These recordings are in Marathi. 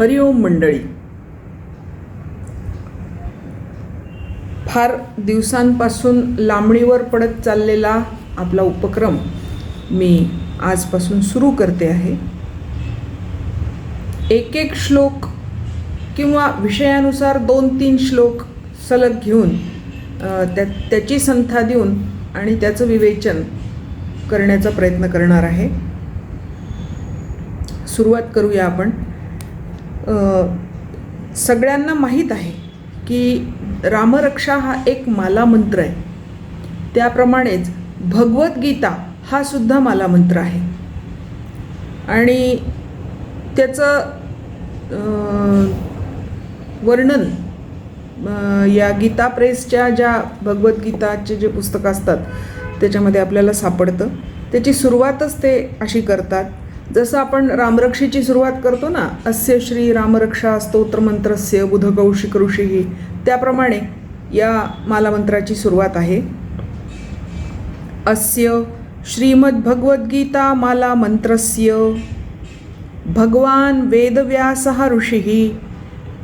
हरिओम मंडळी. फार दिवसांपासून लांबणीवर पडत चाललेला आपला उपक्रम मी आजपासून सुरू करते आहे. एक एक श्लोक किंवा विषयानुसार 2-3 श्लोक सलग घेऊन त्याची संथा देऊन आणि त्याचं विवेचन करण्याचा प्रयत्न करणार आहे. सुरुवात करूया आपण. सगळ्यांना माहीत आहे की रामरक्षा हा एक माला मंत्र आहे. त्याप्रमाणेच भगवद्गीता हा सुद्धा माला मंत्र आहे आणि त्याचं वर्णन या गीता प्रेसच्या ज्या भगवद्गीताचे जे पुस्तकं असतात त्याच्यामध्ये आपल्याला सापडतं. त्याची सुरुवातच ते अशी करतात, जसं आपण रामरक्षेची सुरुवात करतो ना, अस्य श्री रामरक्षा स्तोत्रमंत्रस्य बुधकौशिक ऋषी, त्याप्रमाणे या मालामंत्राची सुरुवात आहे. अस्य श्रीमद्भगवद्गीता माला मंत्रस्य भगवान वेदव्यासः ऋषिः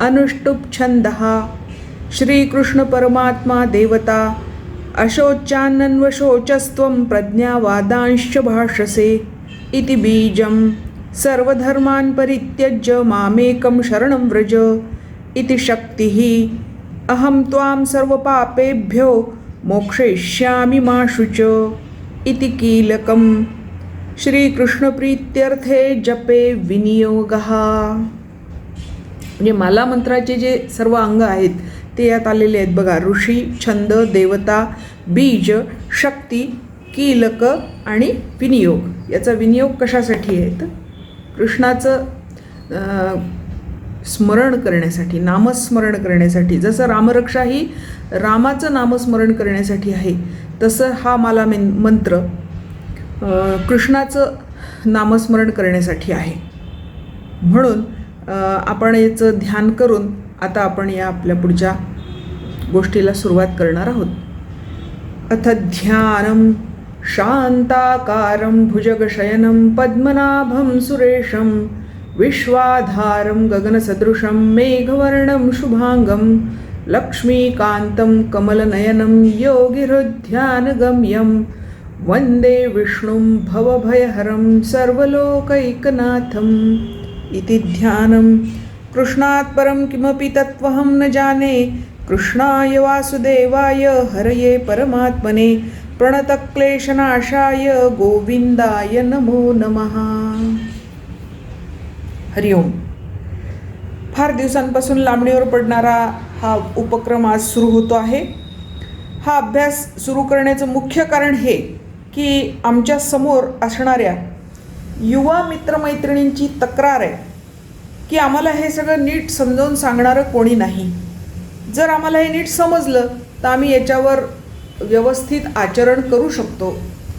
अनुष्टुप् छन्दः श्रीकृष्ण परमात्मा देवता अशोचानन्वशोचस्त्वं प्रज्ञावादांश्च भाषसे इति बीजं सर्वधर्मान् परित्यज्य मामेकं शरणं व्रज इति शक्तिः अहं त्वां सर्वपापेभ्यो मोक्षयिष्यामि मा शुच इति कीलकं श्रीकृष्णप्रीत्यर्थे जपे विनियोगः. म्हणजे माला मंत्राचे जे सर्व अंग आहेत ते यात आलेले आहेत बघा. ऋषी, छंद, देवता, बीज, शक्ती, कीलक आणि विनियोग. याचा विनियोग कशासाठी आहे तर कृष्णाचं स्मरण करण्यासाठी, नामस्मरण करण्यासाठी. जसं रामरक्षा ही रामाचं नामस्मरण करण्यासाठी आहे, तसं हा माला मंत्र कृष्णाचं नामस्मरण करण्यासाठी आहे. म्हणून आपण याचं ध्यान करून आता आपण या आपल्या पुढच्या गोष्टीला सुरुवात करणार आहोत. अथ ध्यानं शांताकारं भुजगशयनं पद्मनाभं सुरेशं विश्वाधारं गगनसदृशं मेघवर्णं शुभांगं लक्ष्मीकान्तं कमलनयनं योगिहृद्ध्यानगम्यं वन्दे विष्णुं भवभयहरं सर्वलोकैकनाथम् इति ध्यानं. कृष्णात् परं किमपि तत्त्वहं न जाने, कृष्णाय वासुदेवाय हरये परमात्मने प्रणतक्लेशनाशाय गोविंदाय नमो नमः. हरिओम. फार दिवसांपासून लांबणीवर पडणारा हा उपक्रम आज सुरू होतो आहे. हा अभ्यास सुरू करण्याचं मुख्य कारण हे की आमच्या समोर असणाऱ्या युवा मित्रमैत्रिणींची तक्रार आहे की आम्हाला हे सगळं नीट समजावून सांगणारं कोणी नाही. जर आम्हाला हे नीट समजलं तर आम्ही याच्यावर व्यवस्थित आचरण करू शकतो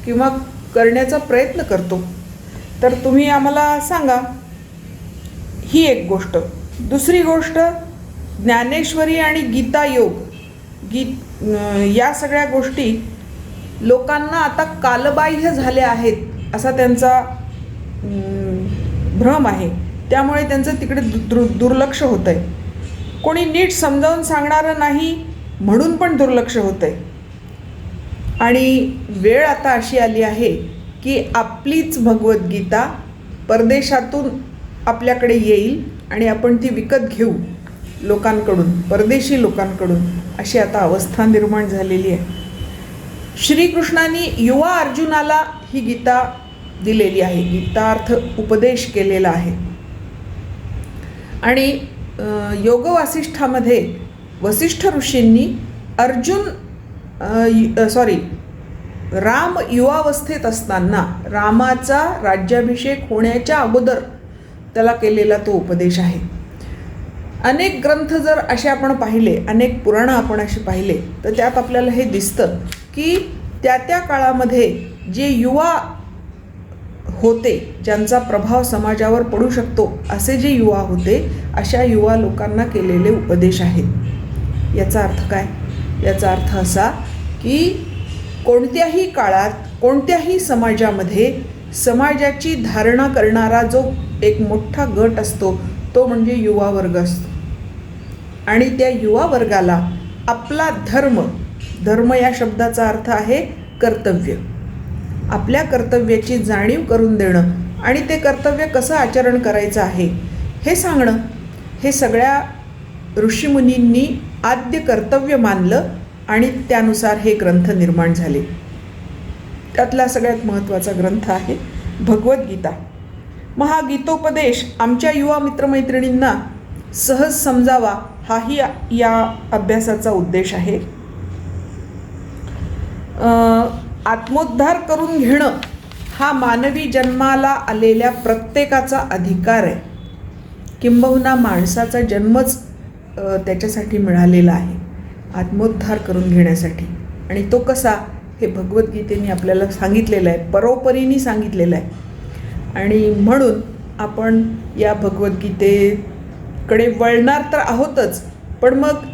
किंवा करण्याचा प्रयत्न करतो. तर तुम्ही आम्हाला सांगा. ही एक गोष्ट. दुसरी गोष्ट, ज्ञानेश्वरी आणि गीता योग या सगळ्या गोष्टी लोकांना आता कालबाह्य झाल्या आहेत असा त्यांचा भ्रम आहे. त्यामुळे त्यांचं तिकडे दुर्लक्ष होतं आहे. कोणी नीट समजावून सांगणारं नाही म्हणून पण दुर्लक्ष होतं आहे. आणि वेळ आता अशी आली आहे की आपलीच भगवद्गीता परदेशातून आपल्याकडे येईल आणि आपण ती विकत घेऊ लोकांकडून, परदेशी लोकांकडून. अशी आता अवस्था निर्माण झालेली आहे. श्रीकृष्णाने युवा अर्जुनाला ही गीता दिलेली आहे. गीतार्थ उपदेश केलेला आहे. आणि योग वासिष्ठामध्ये वसिष्ठ ऋषींनी राम युवावस्थेत असताना, रामाचा राज्याभिषेक होण्याच्या अगोदर त्याला केलेला तो उपदेश आहे. अनेक ग्रंथ जर असे आपण पाहिले, अनेक पुराणं आपण असे पाहिले तर त्यात आपल्याला हे दिसतं की त्या त्या काळामध्ये जे युवा होते, ज्यांचा प्रभाव समाजावर पडू शकतो असे जे युवा होते, अशा युवा लोकांना केलेले उपदेश आहेत. याचा अर्थ काय? याचा अर्थ असा की कोणत्याही काळात, कोणत्याही समाजामध्ये समाजाची धारणा करणारा जो एक मोठा गट असतो तो म्हणजे युवा वर्ग असतो. आणि त्या युवा वर्गाला आपला धर्म या शब्दाचा अर्थ आहे कर्तव्य, आपल्या कर्तव्याची जाणीव करून देणं आणि ते कर्तव्य कसं आचरण करायचं आहे हे सांगणं, हे सगळ्या ऋषीमुनींनी आद्य कर्तव्य मानलं आणि त्यानुसार हे ग्रंथ निर्माण झाले. त्यातला सगळ्यात महत्त्वाचा ग्रंथ आहे भगवद्गीता. मग हा गीतोपदेश आमच्या युवा मित्रमैत्रिणींना सहज समजावा हाही या अभ्यासाचा उद्देश आहे. आत्मोद्धार करून घेणं हा मानवी जन्माला आलेल्या प्रत्येकाचा अधिकार आहे, किंबहुना माणसाचा जन्मच त्याच्यासाठी मिळालेला आहे, आत्मोद्धार करून घेण्यासाठी. आणि तो कसा हे भगवद्गीतेने आपल्याला सांगितलेलं आहे, परोपरीने सांगितलेलं आहे. आणि म्हणून आपण या भगवद्गीतेकडे वळणार तर आहोतच, पण मग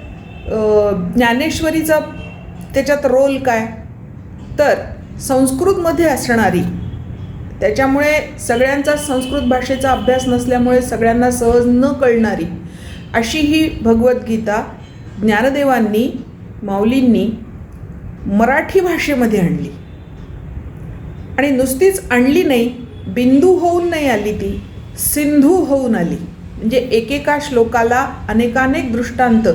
ज्ञानेश्वरीचा त्याच्यात रोल काय, तर संस्कृतमध्ये असणारी, त्याच्यामुळे सगळ्यांचा संस्कृत भाषेचा अभ्यास नसल्यामुळे सगळ्यांना सहज न कळणारी अशी ही भगवद्गीता ज्ञानदेवांनी, माऊलींनी मराठी भाषेमध्ये आणली. आणि नुसतीच आणली नाही, बिंदू होऊन नाही आली, ती सिंधू होऊन आली. म्हणजे एकेका श्लोकाला अनेकानेक दृष्टांत,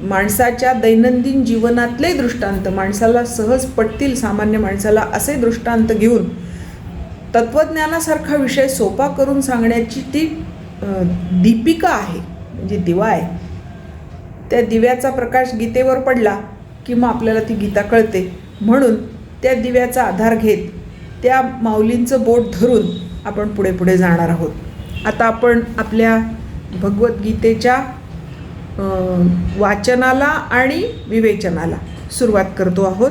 माणसाच्या दैनंदिन जीवनातले दृष्टांत, माणसाला सहज पटतील सामान्य माणसाला असे दृष्टांत घेऊन तत्त्वज्ञानासारखा विषय सोपा करून सांगण्याची ती दीपिका आहे, म्हणजे दिवा आहे. त्या दिव्याचा प्रकाश गीतेवर पडला की मग आपल्याला ती गीता कळते. म्हणून त्या दिव्याचा आधार घेत त्या माऊलींचं बोट धरून आपण पुढे पुढे जाणार आहोत. आता आपण आपल्या भगवद्गीतेच्या वाचनाला आणि विवेचनाला सुरुवात करतो आहोत.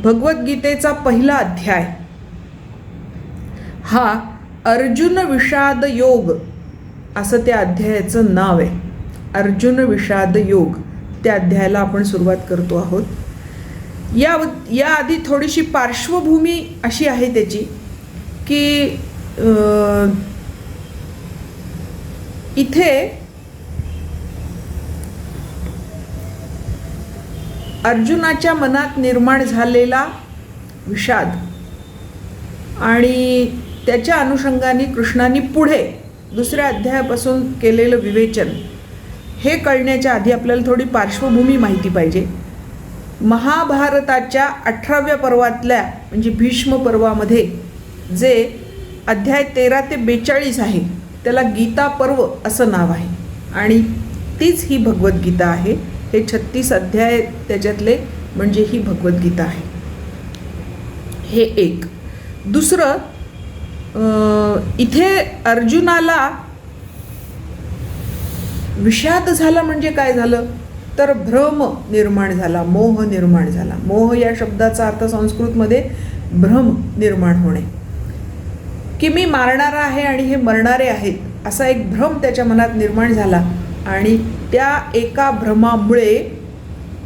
भगवद्गीतेचा पहिला अध्याय हा अर्जुन विषाद योग असं त्या अध्यायाचं नाव आहे. अर्जुन विषाद योग त्या अध्यायाला आपण सुरुवात करतो आहोत. याआधी थोडीशी पार्श्वभूमी अशी आहे त्याची की इथे अर्जुनाच्या मनात निर्माण झालेला विषाद आणि त्याच्या अनुषंगाने कृष्णाने पुढे दुसऱ्या अध्यायापासून केलेलं विवेचन हे कळण्याच्या आधी आपल्याला थोडी पार्श्वभूमी माहिती पाहिजे. महाभारताच्या 18व्या पर्वातल्या म्हणजे भीष्म पर्वामध्ये जे अध्याय 13 ते 42 आहे त्याला गीता पर्व असं नाव आहे आणि तीच ही भगवद्गीता आहे. हे 36 अध्याय त्याच्यातले म्हणजे ही भगवद्गीता आहे. हे एक. दुसरं, इथे अर्जुनाला विषाद झाला म्हणजे काय झालं तर भ्रम निर्माण झाला, मोह निर्माण झाला. मोह या शब्दाचा अर्थ संस्कृतमध्ये भ्रम निर्माण होणे, की मी मारणारा आहे आणि हे मरणारे आहेत असा एक भ्रम त्याच्या मनात निर्माण झाला आणि त्या एका भ्रमामुळे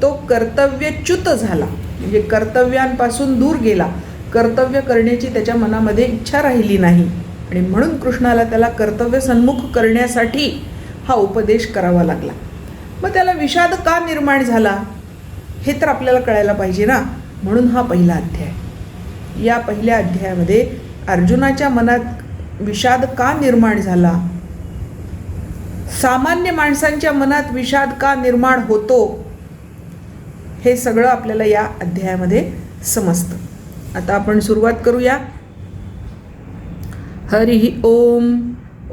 तो कर्तव्यच्युत झाला, म्हणजे कर्तव्यांपासून दूर गेला. कर्तव्य करण्याची त्याच्या मनामध्ये इच्छा राहिली नाही आणि म्हणून कृष्णाला त्याला कर्तव्य सन्मुख करण्यासाठी हा उपदेश करावा लागला. मग त्याला विषाद का निर्माण झाला हे तर आपल्याला कळायला पाहिजे ना. म्हणून हा पहिला अध्याय. या पहिल्या अध्यायामध्ये अर्जुनाच्या मनात विषाद का निर्माण झाला, सामान्य माणसांच्या मनात विषाद का निर्माण होतो, हे सगळं आपल्याला या अध्यायामध्ये समजतं. आता आपण सुरुवात करूया. हरि ओम.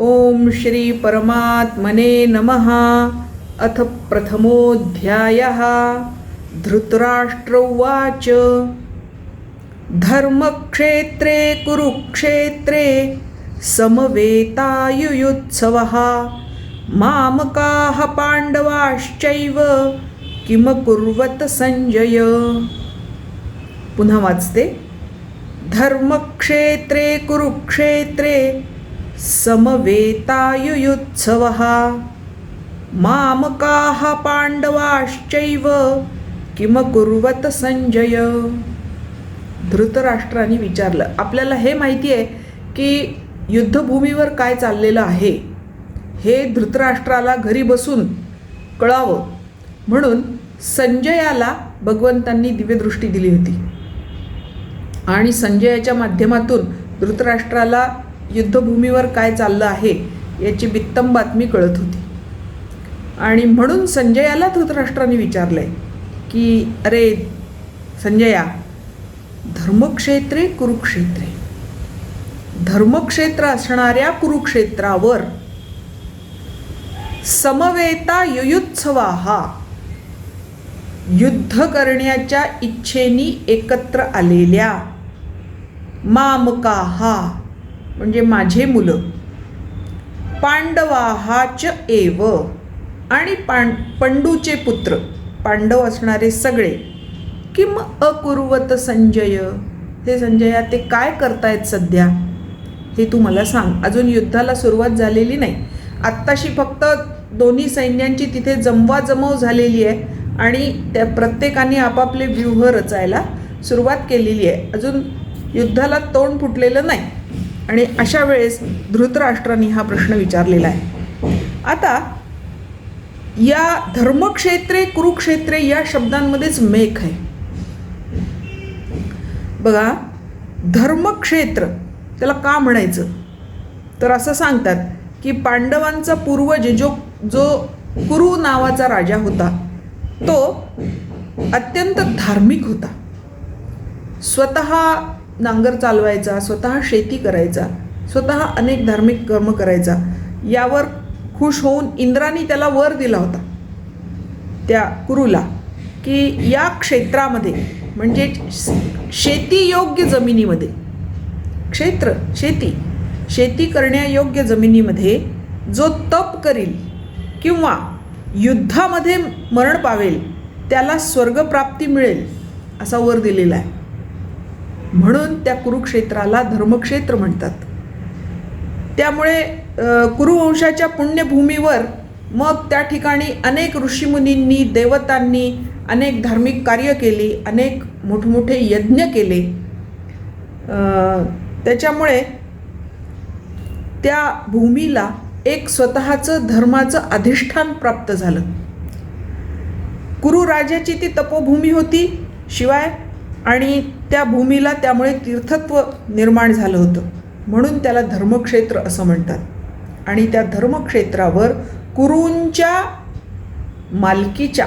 ओम श्री परमात्मने नमः. अथ प्रथमोऽध्यायः. धृतराष्ट्र उवाच. धर्मक्षेत्रे कुरुक्षेत्रे समवेतायुयुत्सवः मामकाः पांडवाश्चैव किम कुर्वत संजय. पुन्हा वाचते. धर्मक्षेत्रे कुरुक्षेत्रे समवेतायुयुत्सवः मामकाः पांडवाश्चैव किम कुर्वत संजय. धृतराष्ट्राने विचारलं. आपल्याला हे माहिती आहे की युद्धभूमीवर काय चाललेलं आहे हे धृतराष्ट्राला घरी बसून कळावं म्हणून संजयाला भगवंतांनी दिव्यदृष्टी दिली होती आणि संजयाच्या माध्यमातून धृतराष्ट्राला युद्धभूमीवर काय चाललं आहे याची बित्तम बातमी कळत होती. आणि म्हणून संजयाला धृतराष्ट्राने विचारलं आहे की अरे संजया, धर्मक्षेत्रे कुरुक्षेत्रे, धर्मक्षेत्र असणाऱ्या कुरुक्षेत्रावर समवेता युयुत्सवाहा, युद्ध करण्याच्या इच्छेनी एकत्र आलेल्या, मामकाहा म्हणजे माझे मुलं, पांडवाहाच एव आणि पंडूचे पुत्र पांडव असणारे सगळे, किम अकुर्वत संजय, हे संजया ते काय करतायत सध्या हे तू मला सांग. अजून युद्धाला सुरुवात झालेली नाही, आत्ताशी फक्त दोन्ही सैन्यांची तिथे जमवाजमव झालेली आहे आणि त्या प्रत्येकाने आपापले व्यूह रचायला सुरुवात केलेली आहे. अजून युद्धाला तोंड फुटलेलं नाही आणि अशा वेळेस धृतराष्ट्रांनी हा प्रश्न विचारलेला आहे. आता या धर्मक्षेत्रे कुरुक्षेत्रे या शब्दांमध्येच मेख आहे बघा. धर्मक्षेत्र त्याला का म्हणायचं तर असं सांगतात की पांडवांचा पूर्वज जो कुरु नावाचा राजा होता तो अत्यंत धार्मिक होता. स्वतः नांगर चालवायचा, स्वतः शेती करायचा, स्वतः अनेक धार्मिक कर्म करायचा. यावर खुश होऊन इंद्राने त्याला वर दिला होता त्या कुरुला की या क्षेत्रामध्ये म्हणजे शेतीयोग्य जमिनीमध्ये, क्षेत्र शेती करण्यायोग्य जमिनीमध्ये जो तप करील किंवा युद्धामध्ये मरण पावेल त्याला स्वर्गप्राप्ती मिळेल असा वर दिलेला आहे. म्हणून त्या कुरुक्षेत्राला धर्मक्षेत्र म्हणतात. त्यामुळे कुरुवंशाच्या पुण्यभूमीवर मग त्या ठिकाणी अनेक ऋषीमुनींनी, देवतांनी अनेक धार्मिक कार्य केली, अनेक मोठमोठे यज्ञ केले. त्याच्यामुळे त्या भूमीला एक स्वतःचं धर्माचं अधिष्ठान प्राप्त झालं. कुरु राजाची ती तपोभूमी होती शिवाय आणि त्या भूमीला त्यामुळे तीर्थत्व निर्माण झालं होतं म्हणून त्याला धर्मक्षेत्र असं म्हणतात. आणि त्या धर्मक्षेत्रावर कुरूंच्या मालकीच्या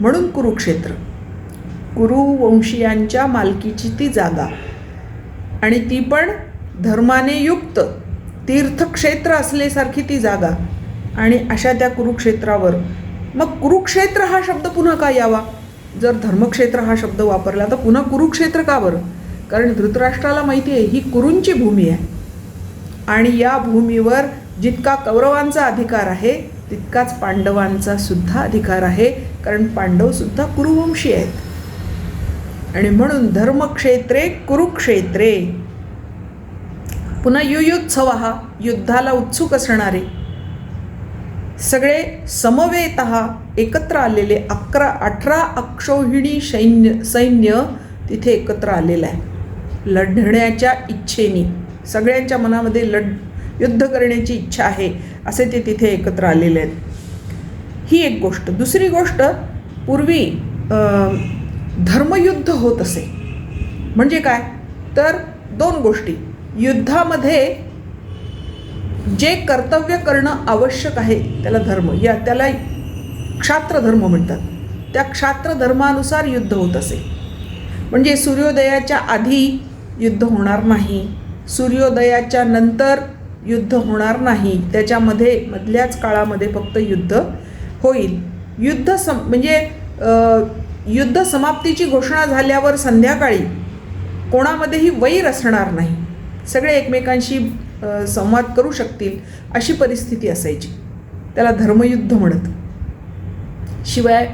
म्हणून कुरुक्षेत्र, कुरुवंशीयांच्या मालकीची ती जागा आणि ती पण धर्माने युक्त तीर्थक्षेत्र असल्यासारखी ती जागा. आणि अशा त्या कुरुक्षेत्रावर मग कुरुक्षेत्र हा शब्द पुन्हा का यावा. जर धर्मक्षेत्र हा शब्द वापरला तर पुन्हा कुरुक्षेत्र का बरं. कारण धृतराष्ट्राला माहिती आहे ही कुरूंची भूमी आहे आणि या भूमीवर जितका कौरवांचा अधिकार आहे तितकाच पांडवांचा सुद्धा अधिकार आहे, कारण पांडव सुद्धा कुरुवंशी आहेत. आणि म्हणून धर्मक्षेत्रे कुरुक्षेत्रे. पुन्हा युयुत्सवा, युद्धाला उत्सुक असणारे सगळे समवेतः एकत्र आलेले 18 अक्षौहिणी सैन्य तिथे एकत्र आलेलं आहे. लढण्याच्या इच्छेने सगळ्यांच्या मनामध्ये युद्ध करण्याची इच्छा आहे असे ते तिथे एकत्र आलेले आहेत. ही एक गोष्ट. दुसरी गोष्ट, पूर्वी धर्मयुद्ध होत असे. म्हणजे काय तर दोन गोष्टी. युद्धामध्ये जे कर्तव्य करणं आवश्यक आहे त्याला धर्म, त्याला क्षात्रधर्म म्हणतात. त्या क्षात्रधर्मानुसार युद्ध होत असे. म्हणजे सूर्योदयाच्या आधी युद्ध होणार नाही, सूर्योदयाच्या नंतर युद्ध होणार नाही, त्याच्यामध्ये मधल्याच काळामध्ये फक्त युद्ध होईल. म्हणजे युद्ध समाप्तीची घोषणा झाल्यावर संध्याकाळी कोणामध्येही वैर असणार नाही, सगळे एकमेकांशी संवाद करू शकतील अशी परिस्थिती असायची. त्याला धर्मयुद्ध म्हणत. शिवाय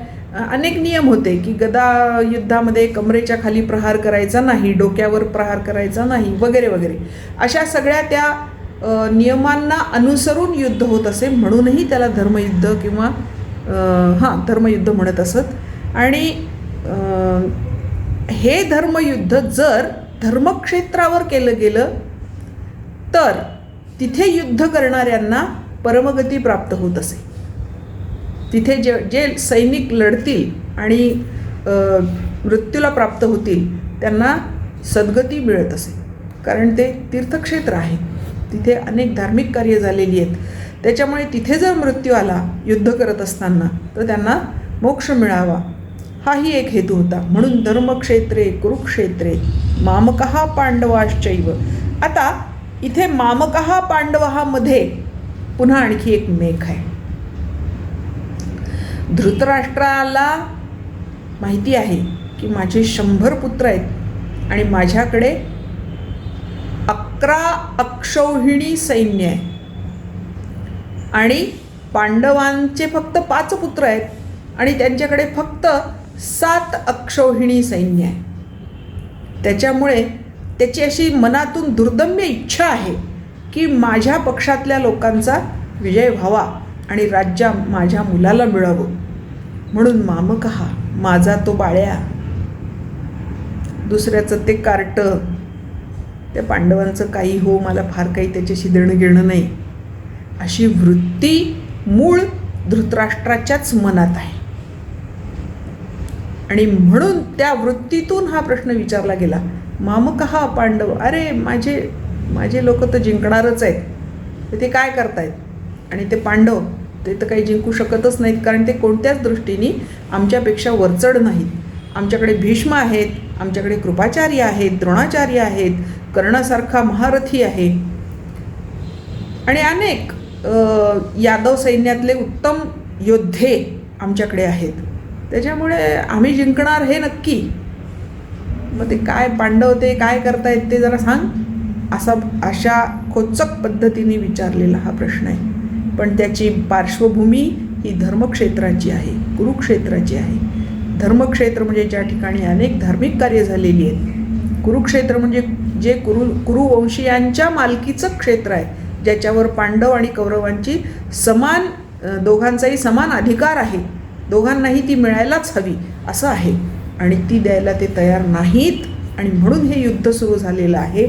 अनेक नियम होते की गदा युद्धामध्ये कमरेच्या खाली प्रहार करायचा नाही, डोक्यावर प्रहार करायचा नाही वगैरे वगैरे. अशा सगळ्या त्या नियमांना अनुसरून युद्ध होत असे. म्हणूनही त्याला धर्मयुद्ध किंवा धर्मयुद्ध म्हणत असत. आणि हे धर्मयुद्ध जर धर्मक्षेत्रावर केलं गेलं तर तिथे युद्ध करणाऱ्यांना परमगती प्राप्त होत असे. तिथे जे सैनिक लढतील आणि मृत्यूला प्राप्त होतील त्यांना सद्गती मिळत असे, कारण ते तीर्थक्षेत्र आहे. तिथे अनेक धार्मिक कार्य झालेली आहेत. त्याच्यामुळे तिथे जर मृत्यू आला युद्ध करत असताना तर त्यांना मोक्ष मिळावा, हाही एक हेतू होता. म्हणून धर्मक्षेत्रे कुरुक्षेत्रे मामकः पांडवाश्चैव. आता इथे मामकः पांडवामध्ये पुन्हा आणखी एक मेघ आहे. धृतराष्ट्राला माहिती आहे की माझे 100 पुत्र आहेत आणि माझ्याकडे 11 अक्षौहिणी सैन्य आहे आणि पांडवांचे फक्त 5 पुत्र आहेत आणि त्यांच्याकडे फक्त 7 अक्षौहिणी सैन्य आहे. त्याच्यामुळे त्याची अशी मनातून दुर्दम्य इच्छा आहे की माझ्या पक्षातल्या लोकांचा विजय व्हावा आणि राज्य माझ्या मुलाला मिळावं. म्हणून मामकः, माझा तो बाळ्या, दुसऱ्याचं ते कार्टं, त्या पांडवांचं काही हो, मला फार काही त्याच्याशी देणं घेणं नाही, अशी वृत्ती मूळ धृतराष्ट्राच्याच मनात आहे. आणि म्हणून त्या वृत्तीतून हा प्रश्न विचारला गेला, मामकः पांडव. अरे माझे लोक तर जिंकणारच आहेत, तर ते काय करतायत? आणि ते पांडव ते तर काही जिंकू शकतच नाहीत, कारण ते कोणत्याच दृष्टीने आमच्यापेक्षा वरचढ नाहीत. आमच्याकडे भीष्म आहेत, आमच्याकडे कृपाचार्य आहेत, द्रोणाचार्य आहेत, कर्णासारखा महारथी आहे आणि अनेक यादव सैन्यातले उत्तम योद्धे आमच्याकडे आहेत. त्याच्यामुळे आम्ही जिंकणार हे नक्की. मग ते काय पांडव ते काय करतायत ते जरा सांग, अशा खोचक पद्धतीने विचारलेला हा प्रश्न आहे. पण त्याची पार्श्वभूमी ही धर्मक्षेत्राची आहे, कुरुक्षेत्राची आहे. धर्मक्षेत्र म्हणजे ज्या ठिकाणी अनेक धार्मिक कार्य झालेली आहेत. कुरुक्षेत्र म्हणजे जे कुरुवंशीयांच्या मालकीचं क्षेत्र आहे, ज्याच्यावर पांडव आणि कौरवांची समान, दोघांचाही समान अधिकार आहे. दोघांनाही ती मिळायलाच हवी असं आहे आणि ती द्यायला ते तयार नाहीत आणि म्हणून हे युद्ध सुरू झालेलं आहे.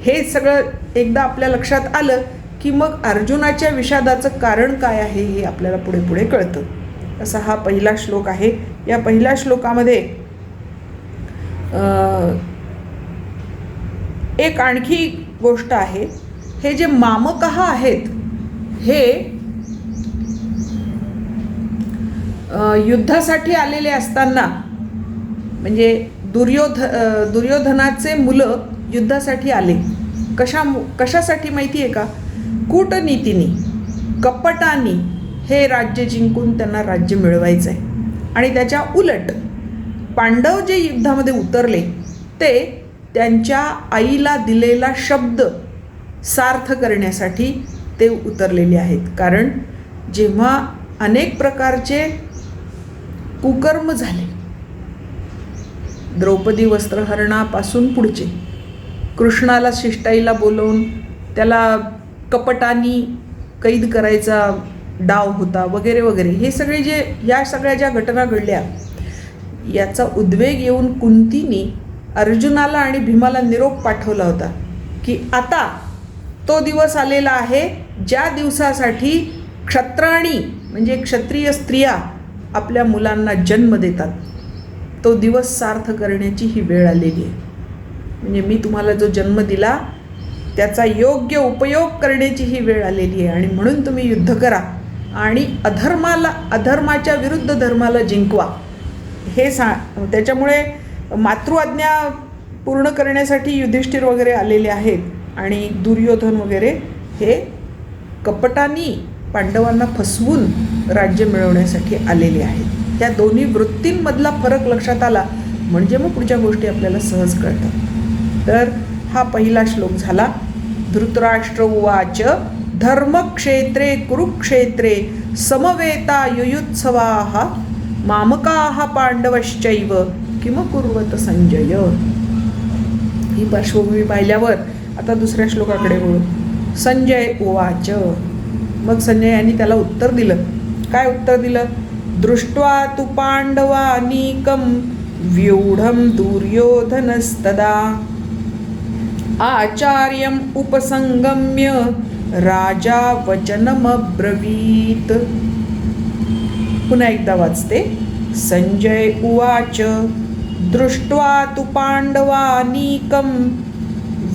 हे सगळं एकदा आपल्या लक्षात आलं की मग अर्जुनाच्या विषादाचं कारण काय आहे हे आपल्याला पुढे पुढे कळतं. असा हा पहिला श्लोक आहे. या पहिल्या श्लोकामध्ये एक आणखी गोष्ट आहे. हे जे मामकः आहेत हे युद्धासाठी आलेले असताना, म्हणजे दुर्योधनाचे मुलं युद्धासाठी आले. कशासाठी माहिती आहे का? कूटनीतीने, कपटाने हे राज्य जिंकून त्यांना राज्य मिळवायचं आहे. आणि त्याच्या उलट पांडव जे युद्धामध्ये उतरले ते त्यांच्या आईला दिलेला शब्द सार्थ करण्यासाठी ते उतरलेले आहेत. कारण जेव्हा अनेक प्रकारचे कुकर्म झाले, द्रौपदी वस्त्रहरणापासून पुढचे, कृष्णाला शिष्टाईला बोलवून त्याला कपटानी कैद करायचा डाव होता वगैरे वगैरे, हे सगळे या सगळ्या ज्या घटना घडल्या याचा उद्वेग येऊन कुंतीने अर्जुनाला आणि भीमाला निरोप पाठवला होता की आता तो दिवस आलेला आहे ज्या दिवसासाठी क्षत्राणी म्हणजे क्षत्रिय स्त्रिया आपल्या मुलांना जन्म देतात. तो दिवस सार्थ करण्याची ही वेळ आलेली आहे. म्हणजे मी तुम्हाला जो जन्म दिला त्याचा योग्य उपयोग करण्याची ही वेळ आलेली आहे आणि म्हणून तुम्ही युद्ध करा आणि अधर्माच्या विरुद्ध धर्माला जिंकवा. हे त्याच्यामुळे मातृआज्ञा पूर्ण करण्यासाठी युधिष्ठिर वगैरे आलेले आहेत आणि दुर्योधन वगैरे हे कपटानी पांडवांना फसवून राज्य मिळवण्यासाठी आलेले आहेत. त्या दोन्ही वृत्तींमधला फरक लक्षात आला म्हणजे मग पुढच्या गोष्टी आपल्याला सहज कळतात. तर हा पहिला श्लोक झाला. धृतराष्ट्र उवाच धर्मक्षेत्रे कुरुक्षेत्रे समवेता युयुत्सवाः मामकाः पांडवश्चैव किम कुर्वत संजय. ही पार्श्वभूमी पाहिल्यावर आता दुसऱ्या श्लोकाकडे वळू. संजय उवाच. मग संजय यांनी त्याला उत्तर दिलं. काय उत्तर दिलं? दृष्ट्वा तु पांडवानीकं व्यूढं दुर्योधनस्तदा आचार्यम् उपसंगम्य राजा वचनमब्रवीत्. पुन्हा एकदा वाचते. संजय उवाच दृष्ट्वा तु पांडवानीकं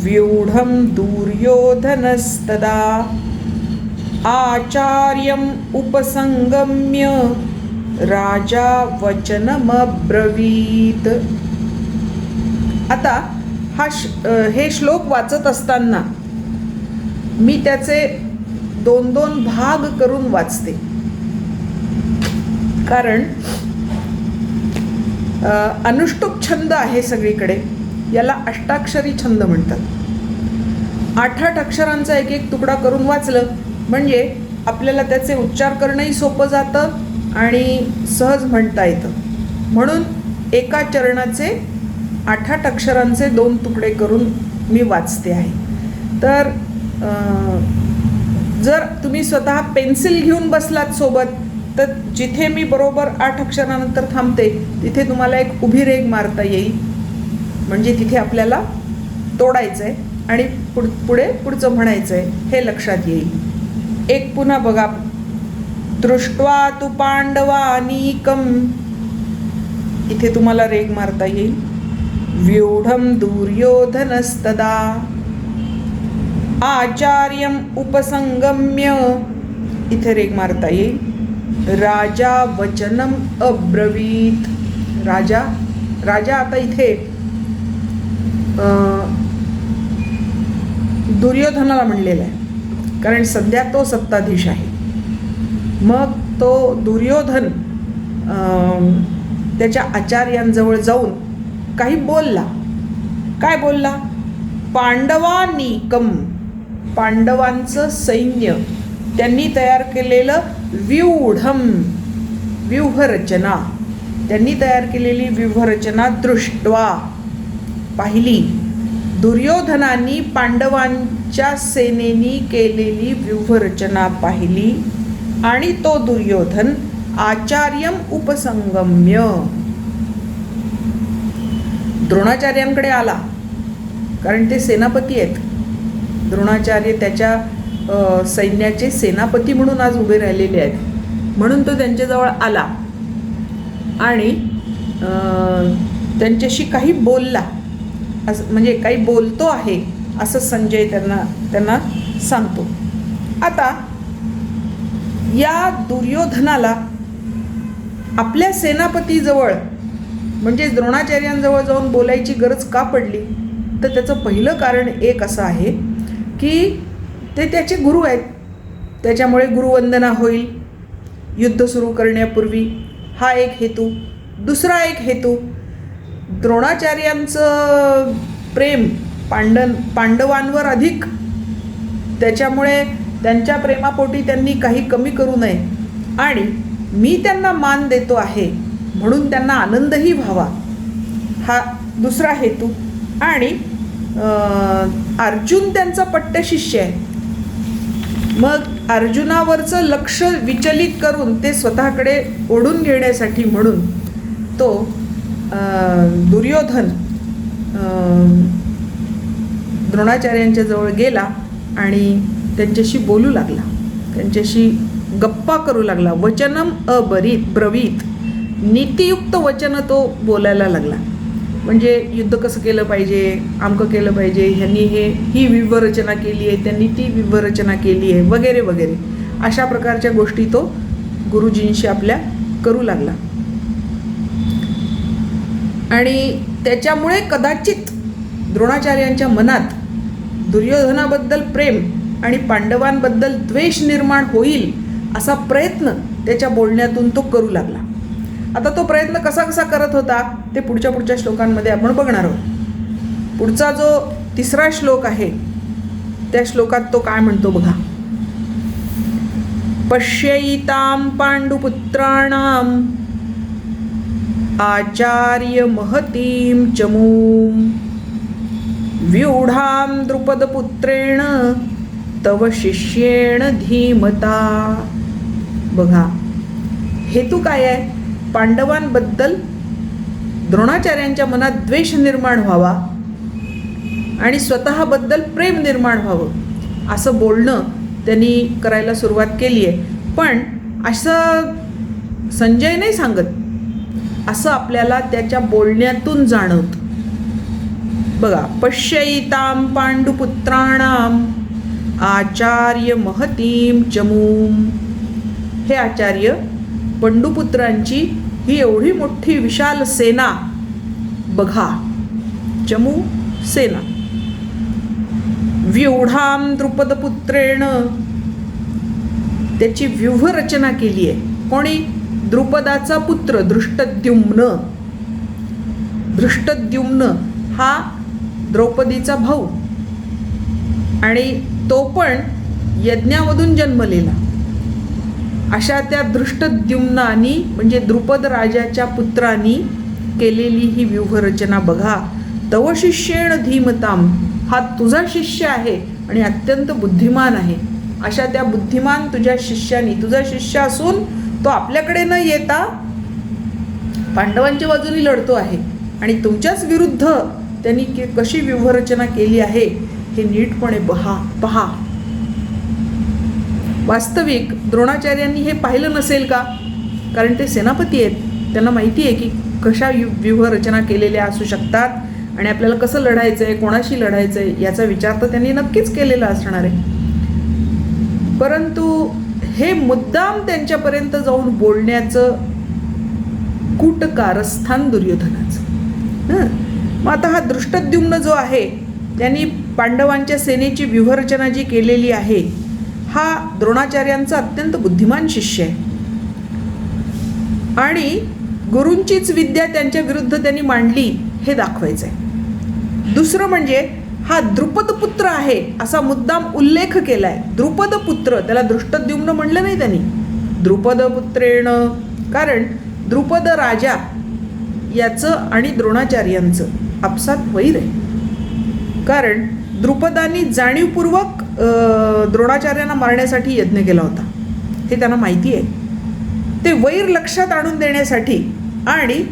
व्यूढं दुर्योधनस्तदा आचार्यम् उपसंगम्य राजा वचनमब्रवीत्. आता हे श्लोक वाचत असताना मी त्याचे 2-2 भाग करून वाचते, कारण अनुष्टुप छंद आहे सगळीकडे. याला अष्टाक्षरी छंद म्हणतात. 8-8 अक्षरांचा एक एक तुकडा करून वाचलं म्हणजे आपल्याला त्याचे उच्चार करणंही सोपं जातं आणि सहज म्हणता येतं. म्हणून एका चरणाचे 8-8 अक्षरांचे 2 तुकडे करून मी वाचते आहे. तर जर तुम्ही स्वतः पेन्सिल घेऊन बसलात सोबत, तर जिथे मी बरोबर 8 अक्षरानंतर थांबते तिथे तुम्हाला एक उभी रेघ मारता येईल. म्हणजे तिथे आपल्याला तोडायचं आहे आणि पुढे पुढचं म्हणायचं आहे हे लक्षात येईल. एक पुन्हा बघा. दृष्ट्वा तु पांडवानीकं, इथे तुम्हाला रेघ मारता येईल. व्यूढं दुर्योधनस्तदा आचार्यम् उपसंगम्य, इथे रेघ मारता येईल. राजा वचनम अब्रवीत. राजा आता इथे दुर्योधनाला म्हणलेला आहे, कारण सध्या तो सत्ताधीश आहे. मग तो दुर्योधन त्याच्या आचार्यांजवळ जाऊन काही बोलला. काय बोलला? पांडवानीकम, पांडवांचं सैन्य, त्यांनी तयार केलेलं व्यूढम, व्यूहरचना, त्यांनी तयार केलेली व्यूहरचना दृष्ट्वा, पाहिली. दुर्योधनांनी पांडवांच्या सेनेनी केलेली व्यूहरचना पाहिली आणि तो दुर्योधन आचार्यम उपसंगम्य द्रोणाचार्यांकडे आला, कारण ते सेनापती आहेत. द्रोणाचार्य त्याच्या सैन्याचे सेनापती म्हणून आज उभे राहिलेले आहेत. म्हणून तो त्यांच्याजवळ आला आणि त्यांच्याशी काही बोलला, असं म्हणजे काही बोलतो आहे असं संजय त्यांना सांगतो. आता या दुर्योधनाला आपल्या सेनापतीजवळ म्हणजे द्रोणाचार्यांजवळ जाऊन बोलायची गरज का पडली? तर त्याचं पहिलं कारण एक असं आहे की ते त्याचे गुरु आहेत, त्याच्यामुळे गुरुवंदना होईल युद्ध सुरू करण्यापूर्वी, हा एक हेतू. दुसरा एक हेतू, द्रोणाचार्यांचं प्रेम पांडवांवर अधिक, त्याच्यामुळे त्यांच्या प्रेमापोटी त्यांनी काही कमी करू नये आणि मी त्यांना मान देतो आहे म्हणून त्यांना आनंदही व्हावा, हा दुसरा हेतू. आणि अर्जुन त्यांचा पट्टशिष्य आहे, मग अर्जुनावरचं लक्ष विचलित करून ते स्वतःकडे ओढून घेण्यासाठी म्हणून तो दुर्योधन द्रोणाचार्यांच्या जवळ गेला आणि त्यांच्याशी बोलू लागला, त्यांच्याशी गप्पा करू लागला. वचनम ब्रवीत, नीतियुक्त वचन तो बोलायला लागला. म्हणजे युद्ध कसं केलं पाहिजे, अमकं केलं पाहिजे, ह्यांनी ही व्यूहरचना केली आहे, त्यांनी ती व्यूहरचना केली आहे, वगैरे वगैरे अशा प्रकारच्या गोष्टी तो गुरुजींशी आपल्या करू लागला. आणि त्याच्यामुळे कदाचित द्रोणाचार्यांच्या मनात दुर्योधनाबद्दल प्रेम आणि पांडवांबद्दल द्वेष निर्माण होईल असा प्रयत्न त्याच्या बोलण्यातून तो करू लागला. आता तो प्रयत्न कसा करत होता ते पुढच्या श्लोकांमध्ये आपण बघणार आहोत. पुढचा जो 3रा श्लोक आहे त्या श्लोकात तो काय म्हणतो बघा. पश्यैतां पांडुपुत्राणां आचार्य महतीं चमूं व्यूढां द्रुपदपुत्रेण तव शिष्येण धीमता. बघा हेतू काय आहे? पांडवांबद्दल द्रोणाचार्यांच्या मनात द्वेष निर्माण व्हावा आणि स्वतःबद्दल प्रेम निर्माण व्हावं असं बोलणं त्यांनी करायला सुरुवात केली आहे. पण असं संजय नाही सांगत, असं आपल्याला त्याच्या बोलण्यातून जाणवतं. बघा, पश्यैतां पांडुपुत्राणाम आचार्य महतीम चमूम. हे आचार्य, पांडुपुत्रांची ही एवढी मोठी विशाल सेना बघा. चमू सेना. व्यूढाम द्रुपदपुत्रेण, त्याची व्यूहरचना केली आहे. कोणी? द्रुपदाचा पुत्र दृष्टद्युम्न. दृष्टद्युम्न हा द्रौपदीचा भाऊ, आणि तो पण यज्ञामधून जन्मलेला. अशा त्या दृष्टद्युम्नानी म्हणजे द्रुपद राजाच्या पुत्रांनी केलेली ही व्यूहरचना बघा. तव शिष्येण धीमताम, हा तुझा शिष्य आहे आणि अत्यंत बुद्धिमान आहे. अशा त्या बुद्धिमान तुझ्या शिष्यानी, तुझा शिष्य असून तो आपल्याकडे न येता पांडवांच्या बाजूने लढतो आहे आणि तुमच्याच विरुद्ध त्यांनी कशी व्यूहरचना केली आहे हे नीटपणे पहा. वास्तविक द्रोणाचार्यांनी हे पाहिलं नसेल का? कारण ते सेनापती आहेत, त्यांना माहिती आहे की कशा व्यूहरचना केलेल्या असू शकतात आणि आपल्याला कसं लढायचं आहे, कोणाशी लढायचं आहे याचा विचार तर त्यांनी नक्कीच केलेला असणार आहे. परंतु हे मुद्दाम त्यांच्यापर्यंत जाऊन बोलण्याचं कूटकारस्थान दुर्योधनाचं. मग आता हा दृष्टद्युम्न जो आहे त्यांनी पांडवांच्या सेनेची व्यूहरचना जी केलेली आहे, हा द्रोणाचार्यांचा अत्यंत बुद्धिमान शिष्य आहे आणि गुरूंचीच विद्या त्यांच्या विरुद्ध त्यांनी मांडली हे दाखवायचं आहे. दुसरं म्हणजे हा द्रुपदपुत्र आहे असा मुद्दाम उल्लेख केला आहे. द्रुपदपुत्र, त्याला दृष्टद्युम्न म्हणलं नाही त्यांनी, द्रुपदपुत्रेण. कारण द्रुपद राजा याचं आणि द्रोणाचार्यांचं आपसात वैर आहे. कारण द्रुपदांनी जाणीवपूर्वक द्रोणाचार्यांना मारण्यासाठी यज्ञ केला होता, हे त्यांना माहिती आहे. ते वैर लक्षात आणून देण्यासाठी, आणि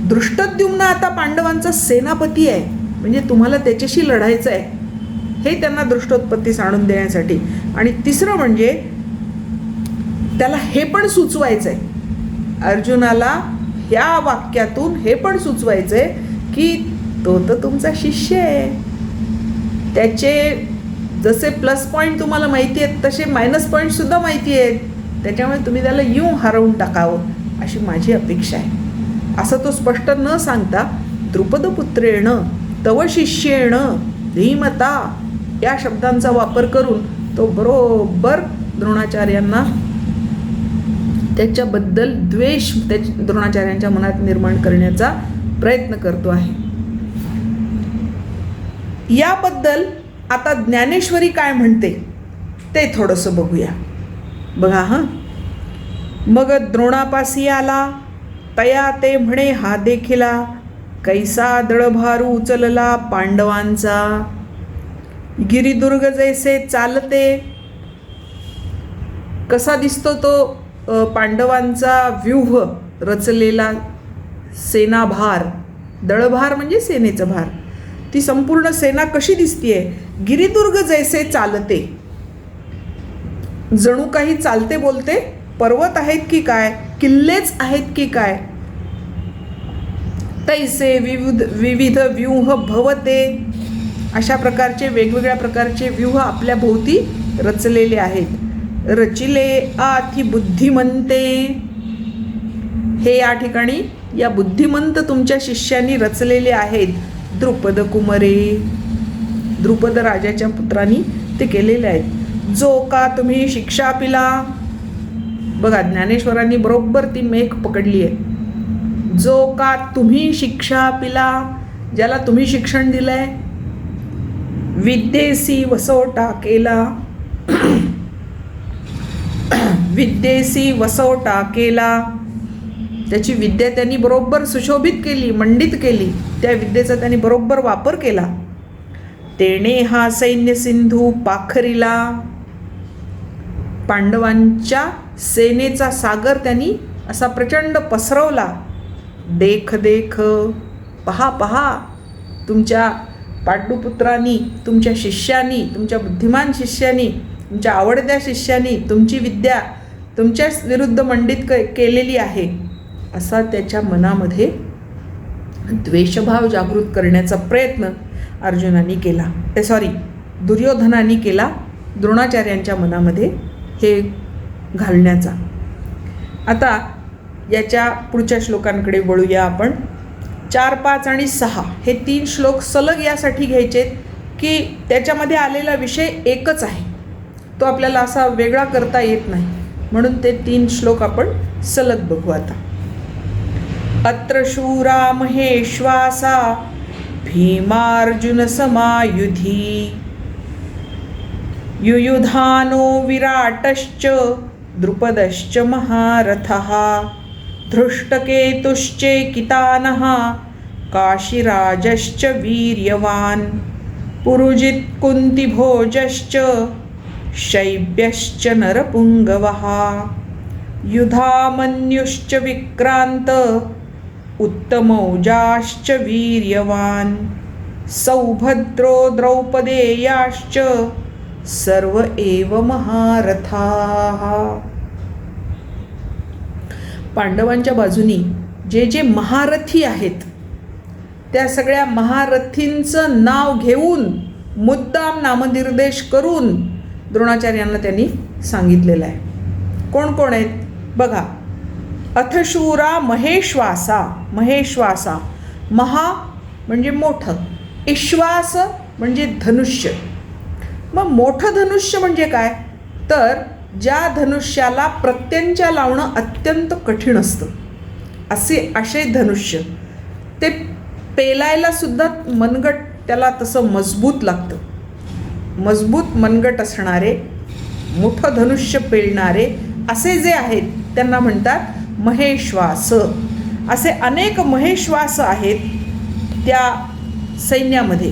दृष्टद्युम्न आता पांडवांचा सेनापती आहे म्हणजे तुम्हाला त्याच्याशी लढायचं आहे हे त्यांना दृष्टोत्पत्तीस आणून देण्यासाठी. आणि तिसरं म्हणजे त्याला हे पण सुचवायचं आहे, अर्जुनाला ह्या वाक्यातून हे पण सुचवायचं आहे की तो तर तुमचा शिष्य आहे, त्याचे जसे प्लस पॉईंट तुम्हाला माहिती आहेत तसे मायनस पॉईंटसुद्धा माहिती आहेत, त्याच्यामुळे तुम्ही त्याला हरवून टाकावं अशी माझी अपेक्षा आहे. असं तो स्पष्ट न सांगता द्रुपदपुत्रेण तव शिष्येण धीमता या शब्दांचा वापर करून तो बरोबर द्रोणाचार्यांना त्याच्याबद्दल द्वेष द्रोणाचार्यांच्या मनात निर्माण करण्याचा प्रयत्न करतो आहे. याबद्दल आता ज्ञानेश्वरी काय म्हणते ते थोडंसं बघूया. बघा हां. मग द्रोणापासी आला तया ते म्हणे हा देखिला, कैसा दळभारू उचलला पांडवांचा, गिरिदुर्ग जैसे चालते. कसा दिसतो तो पांडवांचा व्यूह रचलेला सेनाभार. दळभार म्हणजे सेनेचं भार. ती संपूर्ण सेना कशी दिसतीये? गिरिदुर्ग जैसे चालते, जणू काही चालते बोलते. पर्वत आहेत की काय, किल्लेच आहेत की काय. तैसे विविध व्यूह भवते, अशा प्रकारचे वेगवेगळ्या प्रकारचे व्यूह आपल्या भोवती रचलेले आहेत. रचिले आथी बुद्धिमंते, हे या ठिकाणी या बुद्धिमंत तुमच्या शिष्यांनी रचलेले आहेत. द्रुपद कुमरे, द्रुपद राजाच्या पुत्रांनी ते केलेले आहेत. जो का तुम्ही शिक्षा पिला. बघा, ज्ञानेश्वरांनी बरोबर ती मेख पकडली आहे. जो का तुम्ही शिक्षा पिला, ज्याला तुम्ही शिक्षण दिलंय. विद्येसी वसवटा केला, विद्येसी वसवटा केला. त्याची विद्या त्यांनी बरोबर सुशोभित केली, मंडित केली. त्या विद्येचा त्यांनी बरोबर वापर केला. तेणे हा सैन्य सिंधू पाखरीला, पांडवांच्या सेनेचा सागर त्यांनी असा प्रचंड पसरवला. देख देख, पहा पहा, तुमच्या पांडुपुत्रांनी, तुमच्या शिष्यांनी, तुमच्या बुद्धिमान शिष्यांनी तुमच्या आवडत्या शिष्यानी तुमची विद्या तुमच्याच विरुद्ध मंडित केलेली आहे, असा त्याच्या मनामध्ये द्वेषभाव जागृत करण्याचा प्रयत्न अर्जुनाने केला, दुर्योधनाने केला, द्रोणाचार्यांच्या मनामध्ये हे घालण्याचा. आता याच्या पुढच्या श्लोकांकडे वळूया आपण. 4, 5 आणि 6 हे 3 श्लोक सलग यासाठी घ्यायचे की त्याच्यामध्ये आलेला विषय एकच आहे, तो आपल्याला असा वेगळा करता येत नाही, म्हणून ते 3 श्लोक आपण सलग बघू. आता अत्र शूरा महेश्वासा भीमार्जुन समायुधी युयुधानो विराटश्च द्रुपदश्च महारथः धृष्टकेतुश्चेकितानः काशीराजश्च वीर्यवान् पुरुजित् कुन्तिभोजश्च शैब्यश्च नरपुङ्गवः युधामन्युश्च विक्रान्त उत्तमौजाश्च वीर्यवान् सौभद्रो द्रौपदेयाश्च सर्व एव महारथाः. पांडवांच्या बाजूनी जे जे महारथी आहेत त्या सगळ्या महारथींचं नाव घेऊन मुद्दाम नामनिर्देश करून द्रोणाचार्यांना त्यांनी सांगितलेलं आहे. कोण कोण आहेत बघा. अथशूरा महेश्वासा. महेश्वासा महा म्हणजे मोठं, ईश्वास म्हणजे धनुष्य. मग मोठं धनुष्य म्हणजे काय, तर ज्या धनुष्याला प्रत्यंच्या लावणं अत्यंत कठीण असतं असे धनुष्य, ते पेलायला सुद्धा मनगट त्याला तसं मजबूत लागतं. मजबूत मनगट असणारे, मोठं धनुष्य पेलणारे असे जे आहेत त्यांना म्हणतात महेश्वास. असे अनेक महेश्वास आहेत त्या सैन्यामध्ये.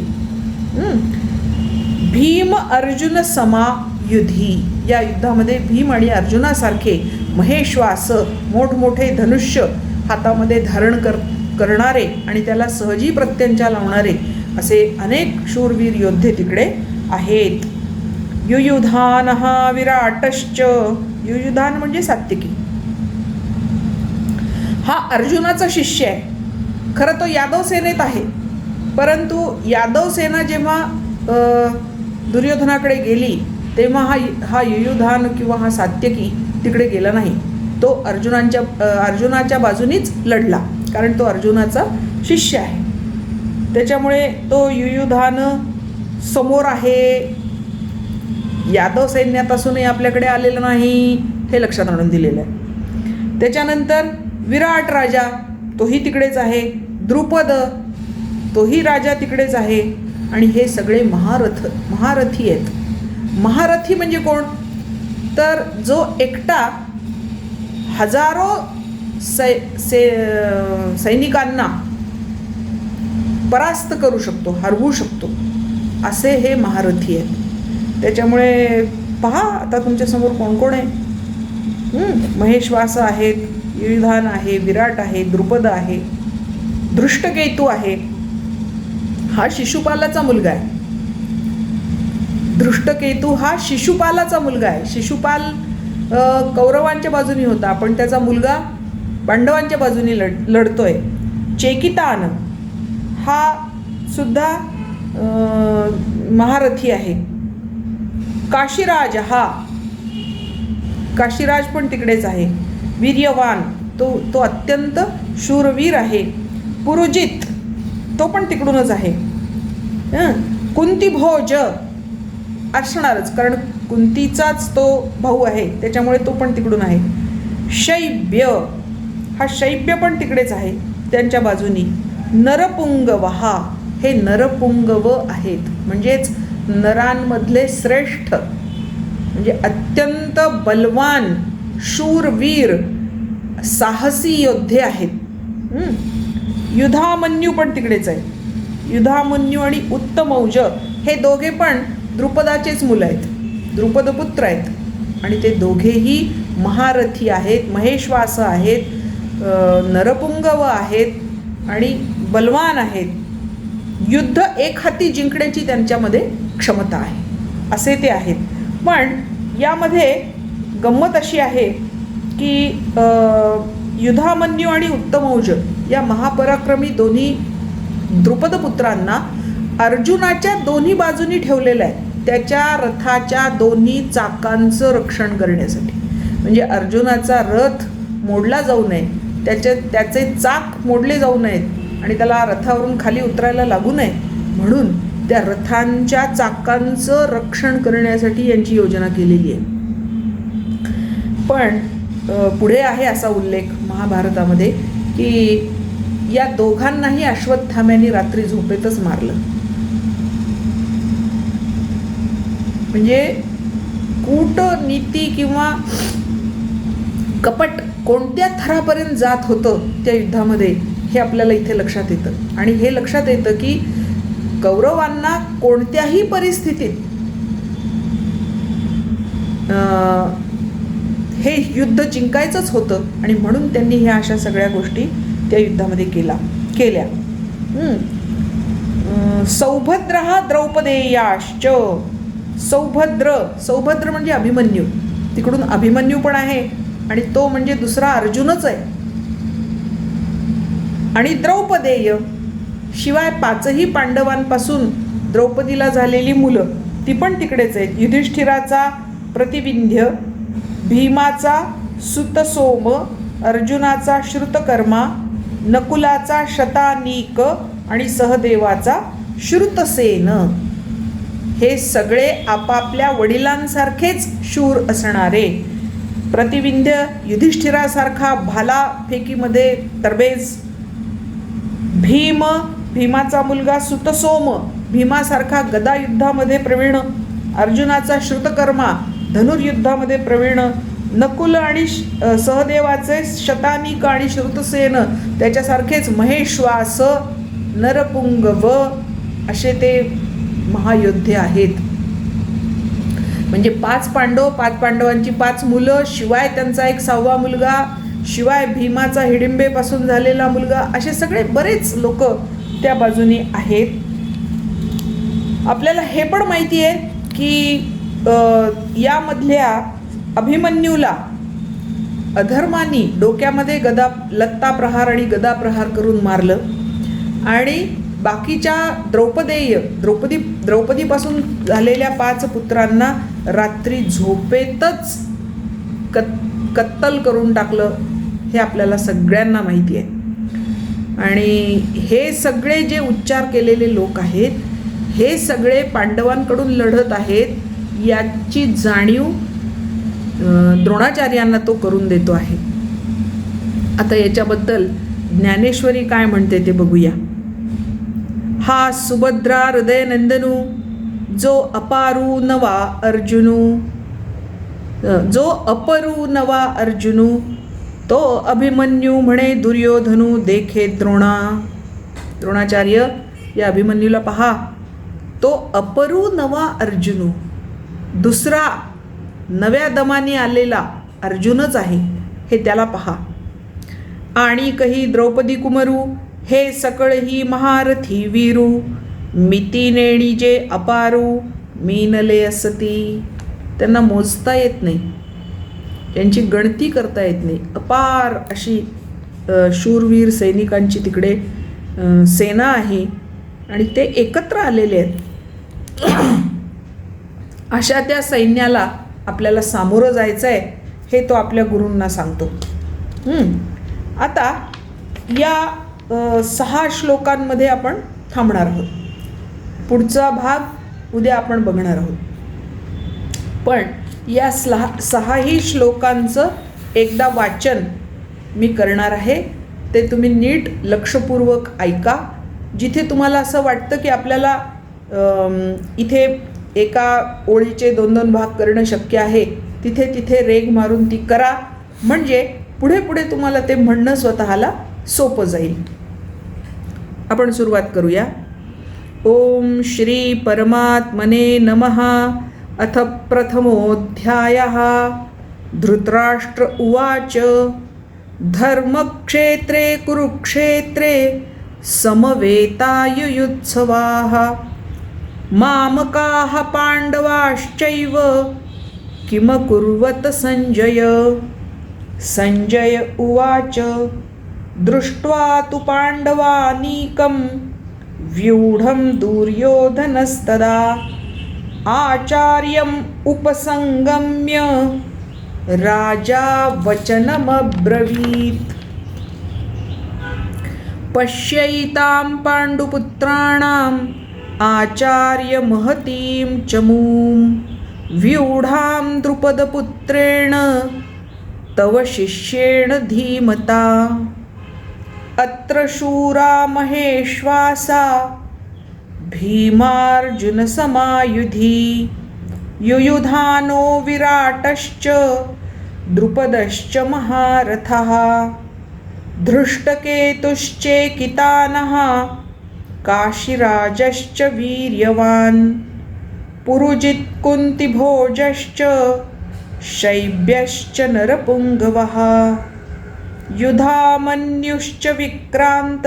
भीम अर्जुन समायुधी. या युद्धामध्ये भीम आणि अर्जुनासारखे महेश्वास, मोठमोठे धनुष्य हातामध्ये धारण करणारे आणि त्याला सहजी प्रत्यंच्या लावणारे असे अनेक शूरवीर योद्धे तिकडे आहेत. युयुधानः विराटश्च. युयुधान म्हणजे सात्यकी. हा अर्जुनाचा शिष्य आहे. खरं तो यादव सेनेत आहे, परंतु यादव सेना जेव्हा दुर्योधनाकडे गेली तेव्हा हा युयुधान किंवा हा सात्यकी तिकडे गेला नाही. तो अर्जुनाच्या बाजूनीच लढला, कारण तो अर्जुनाचा शिष्य आहे. त्याच्यामुळे तो युयुधान समोर आहे, यादव सैन्यात असूनही आपल्याकडे आलेला नाही, हे लक्षात आणून दिलेलं आहे. त्याच्यानंतर विराट राजा तोही तिकडेच आहे, द्रुपद तोही राजा तिकडेच आहे, आणि हे सगळे महारथी आहेत. महारथी म्हणजे कोण, तर जो एकटा हजारो सैनिकांना परास्त करू शकतो, हरवू शकतो, असे हे महारथी आहेत. त्याच्यामुळे पहा आता तुमच्यासमोर कोण कोण आहे. महेश्वास आहेत, युयुधान आहे, विराट आहे, द्रुपद आहे, धृष्टकेतू आहे. हा शिशुपालाचा मुलगा आहे. धृष्टकेतू हा शिशुपालाचा मुलगा आहे. शिशुपाल कौरवांच्या बाजूनी होता, पण त्याचा मुलगा पांडवांच्या बाजूनी लढतोय. चेकितान हा सुद्धा महारथी आहे. काशीराज पण तिकडेच आहे. वीर्यवान तो अत्यंत शूरवीर आहे. पुरुजित तो पण तिकडूनच आहे. कुंतीभोज असणारच, कारण कुंतीचाच तो भाऊ आहे, त्याच्यामुळे तो पण तिकडून आहे. शैब्य हा शैब्य पण तिकडेच आहे त्यांच्या बाजूनी. नरपुंगव हे नरपुंगव आहेत, म्हणजेच नरांमधले श्रेष्ठ, म्हणजे अत्यंत बलवान शूरवीर साहसी योद्धे आहेत. युधामन्यू पण तिकडेच आहे. युधामन्यू आणि उत्तमौज हे दोघे पण द्रुपदाचेच मुलं आहेत, द्रुपदपुत्र आहेत, आणि ते दोघेही महारथी आहेत, महेश्वास आहेत, नरपुंगव आहेत आणि बलवान आहेत. युद्ध एक हाती जिंकण्याची त्यांच्यामध्ये क्षमता आहे, असे ते आहेत. पण यामध्ये गंमत अशी आहे की युधामन्यू आणि उत्तमौज या महापराक्रमी दोन्ही द्रुपदपुत्रांना अर्जुनाच्या दोन्ही बाजूनी ठेवलेलं आहे त्याच्या रथाच्या दोन्ही चाकांचं रक्षण करण्यासाठी. म्हणजे अर्जुनाचा रथ मोडला जाऊ नये, त्याचे चाक मोडले जाऊ नयेत आणि त्याला रथावरून खाली उतरायला लागू नये म्हणून त्या रथांच्या चाकांचं रक्षण करण्यासाठी यांची योजना केलेली आहे. पण पुढे आहे असा उल्लेख महाभारतामध्ये की या दोघांनाही अश्वत्थाम्याने रात्री झोपेतच मारलं. म्हणजे कूटनीती किंवा कपट कोणत्या थरापर्यंत जात होतं त्या युद्धामध्ये हे आपल्याला इथे लक्षात येतं. आणि हे लक्षात येतं की कौरवांना कोणत्याही परिस्थितीत हे युद्ध जिंकायचंच होतं आणि म्हणून त्यांनी ह्या अशा सगळ्या गोष्टी त्या युद्धामध्ये केल्या. सौभद्रः द्रौपदेयाश्च. सौभद्र म्हणजे अभिमन्यू. तिकडून अभिमन्यू पण आहे आणि तो म्हणजे दुसरा अर्जुनच आहे. आणि द्रौपदेय शिवाय 5ही पांडवांपासून द्रौपदीला झालेली मुलं ती पण तिकडेच आहेत. युधिष्ठिराचा प्रतिविंध्य, भीमाचा सुतसोम, अर्जुनाचा श्रुतकर्मा, नकुलाचा शतानीक आणि सहदेवाचा श्रुतसेन. हे सगळे आपापल्या वडिलांसारखेच शूर असणारे. प्रतिविंध्य युधिष्ठिरासारखा भाला फेकीमध्ये तरबेज, भीमाचा मुलगा सुतसोम भीमासारखा गदायुद्धामध्ये प्रवीण, अर्जुनाचा श्रुतकर्मा धनुर्युद्धामध्ये प्रवीण, नकुल आणि सहदेवाचे शतानीक आणि श्रुतसेन त्याच्यासारखेच महेश्वास, नरपुंगव असे ते महायोद्धे आहेत. म्हणजे 5 पांडवांची 5 मुलं, शिवाय त्यांचा एक 6वा मुलगा, शिवाय भीमाचा हिडिंबेपासून झालेला मुलगा, असे सगळे बरेच लोक त्या बाजूनी आहेत. आपल्याला हे पण माहिती आहे की यामधल्या अभिमन्यूला अधर्मानी डोक्यामध्ये लत्ता प्रहार आणि गदा प्रहार करून मारलं आणि बाकीच्या द्रौपदीपासून झालेल्या 5 पुत्रांना रात्री झोपेतच कत्तल करून टाकलं. हे आपल्याला सगळ्यांना माहिती आहे. आणि हे सगळे जे उच्चार केलेले लोक आहेत हे सगळे पांडवांकडून लढत आहेत याची जाणीव द्रोणाचार्यांना तो करून देतो आहे. आता याच्याबद्दल ज्ञानेश्वरी काय म्हणते ते बघूया. हा सुभद्रा हृदय नंदनू, जो अपरू नवा अर्जुनू, तो अभिमन्यू म्हणे दुर्योधनू देखे द्रोणाचार्य या अभिमन्यूला पहा, तो अपरू नवा अर्जुनू, दुसरा नव्या दमाने आलेला अर्जुनच आहे हे त्याला पहा. आणि कही द्रौपदी कुमरू, हे सकळही महारथी वीरू, मिती नेणी जे अपारू, मीनले असती. त्यांना मोजता येत नाही, त्यांची गणती करता येत नाही. अपार अशी शूरवीर सैनिकांची तिकडे सेना आहे आणि ते एकत्र आलेले आहेत. अशा त्या सैन्याला आपल्याला सामोरं जायचं आहे हे तो आपल्या गुरूंना सांगतो. आता या 6 श्लोकांमध्ये आपण थांबणार आहोत. पुढचा भाग उद्या आपण बघणार आहोत. पण या 6ही श्लोकांचं एकदा वाचन मी करणार आहे. ते तुम्ही नीट लक्षपूर्वक ऐका. जिथे तुम्हाला असं वाटतं की आपल्याला इथे एका ओळीचे 2-2 भाग करणं शक्य आहे तिथे रेग मारून ती करा. म्हणजे पुढे तुम्हाला ते म्हणणं स्वतःला सोपं जाईल. आपण सुरुवात करूया. ओम श्री परमात्मने नमः. अथ प्रथमोऽध्यायः. धृतराष्ट्र उवाच. धर्मक्षेत्रे कुरुक्षेत्रे समवेतायुयुत्सवाः मामकाः पाण्डवाश्चैव किमकुर्वत संजय। संजय उवाच दृष्ट्वा तु पाण्डवानीकं व्यूढं दुर्योधनस्तदा आचार्यम् उपसंगम्य राजा वचनमब्रवीत्। पश्यैतां पाण्डुपुत्राणाम् आचार्य महतीं चमूं व्यूढां द्रुपदपुत्रेण तव शिष्येण धीमता। अत्र शूरा महेश्वासा भीमार्जुनसमायुधि युयुधानो विराटश्च द्रुपदश्च महारथः धृष्टकेतुश्चेकितानः काशीराजश्च वीर्यवान् पुरुजित्कुन्तिभोजश्च शैब्यश्च नरपुङ्गवः युधामन्युश्च विक्रान्त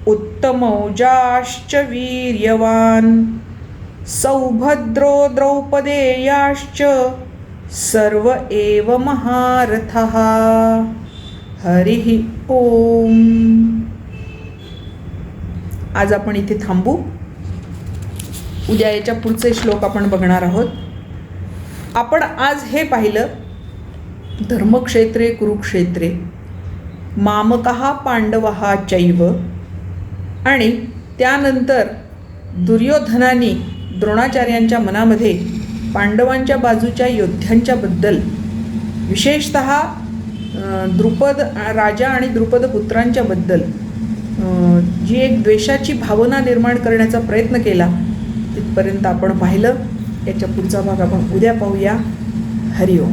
उत्तमौजाश्च वीर्यवान् सौभद्रो द्रौपदेयाश्च सर्व एव महारथः। हरिः ओम। आज आपण इथे थांबू. उद्या याच्या पुढचे श्लोक आपण बघणार आहोत. आपण आज हे पाहिलं धर्मक्षेत्रे कुरुक्षेत्रे मामकः पांडवः चैव, आणि त्यानंतर दुर्योधनाने द्रोणाचार्यांच्या मनामध्ये पांडवांच्या बाजूच्या योद्ध्यांच्या बद्दल, विशेषतः द्रुपद राजा आणि द्रुपद पुत्रांच्या बद्दल जी एक द्वेषाची भावना निर्माण करण्याचा प्रयत्न केला, तिथपर्यंत आपण पाहिलं. याच्या पुढचा भाग आपण उद्या पाहूया. हरिओम.